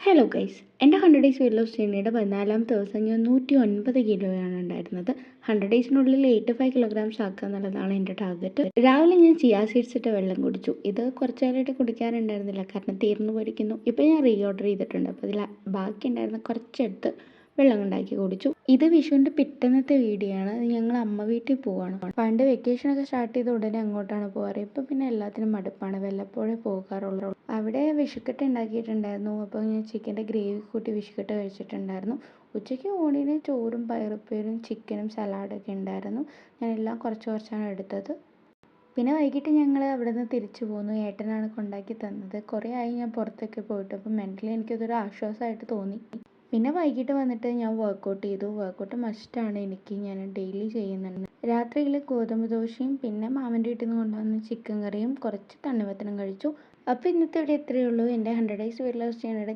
Hello guys, എൻ്റെ 100 days weight loss ജേർണിയുടെ 14ാമത്തെ ദിവസം ഞാൻ 109 കിലോയാണ് ഉണ്ടായിരുന്നത്. 100 ഡേയ്സിനുള്ളിൽ 85 കിലോഗ്രാംസ് ആക്കുക എന്നുള്ളതാണ് എൻ്റെ ടാർഗറ്റ്. രാവിലെ ഞാൻ ചിയാ സീഡ്സ് ഇട്ട വെള്ളം കുടിച്ചു. ഇത് കുറച്ച് കാലമായിട്ട് കുടിക്കാറുണ്ടായിരുന്നില്ല, കാരണം തീർന്നു പോയിരിക്കുന്നു. ഇപ്പോൾ ഞാൻ ഓർഡർ ചെയ്തിട്ടുണ്ട്. അപ്പോൾ ഇതിൽ ബാക്കി ഉണ്ടായിരുന്ന കുറച്ചെടുത്ത് വെള്ളം ഉണ്ടാക്കി കുടിച്ചു. ഇത് വിഷുവിൻ്റെ പിറ്റന്നത്തെ വീഡിയോ ആണ്. ഞങ്ങൾ അമ്മ വീട്ടിൽ പോവാണ്. പണ്ട് വെക്കേഷനൊക്കെ സ്റ്റാർട്ട് ചെയ്ത ഉടനെ അങ്ങോട്ടാണ് പോകാറ്. ഇപ്പം പിന്നെ എല്ലാത്തിനും മടുപ്പാണ്, വല്ലപ്പോഴേ പോകാറുള്ളൂ. അവിടെ വിഷുക്കട്ട ഉണ്ടാക്കിയിട്ടുണ്ടായിരുന്നു. അപ്പോൾ ഞാൻ ചിക്കൻ്റെ ഗ്രേവി കൂട്ടി വിഷുക്കട്ട കഴിച്ചിട്ടുണ്ടായിരുന്നു. ഉച്ചയ്ക്ക് ഊണിന് ചോറും പയറുപ്പേരും ചിക്കനും സലാഡൊക്കെ ഉണ്ടായിരുന്നു. ഞാനെല്ലാം കുറച്ച് കുറച്ചാണ് എടുത്തത്. പിന്നെ വൈകിട്ട് ഞങ്ങൾ അവിടെ നിന്ന് തിരിച്ചു പോന്നു. ഏട്ടനാണ് കൊണ്ടാക്കി തന്നത്. കുറേ ആയി ഞാൻ പുറത്തൊക്കെ പോയിട്ട്, അപ്പോൾ മെൻ്റലി എനിക്കതൊരു ആശ്വാസമായിട്ട് തോന്നി. പിന്നെ വൈകിട്ട് വന്നിട്ട് ഞാൻ വർക്കൗട്ട് ചെയ്തു. വർക്കൗട്ട് മസ്റ്റാണ് എനിക്ക്, ഞാൻ ഡെയിലി ചെയ്യുന്നുണ്ട്. രാത്രിയിൽ ഗോതമ്പ് ദോശയും പിന്നെ മാമൻ്റെ വീട്ടിൽ നിന്ന് കൊണ്ടുവന്ന ചിക്കൻ കറിയും കുറച്ച് തണ്ണിമത്തനും കഴിച്ചു. അപ്പോൾ ഇന്നത്തെ വീഡിയോ ഇത്രയേ ഉള്ളൂ. എൻ്റെ 100 ഡേയ്സ് വെയിറ്റ് ലോസ് ചെയ്യാനായിട്ട്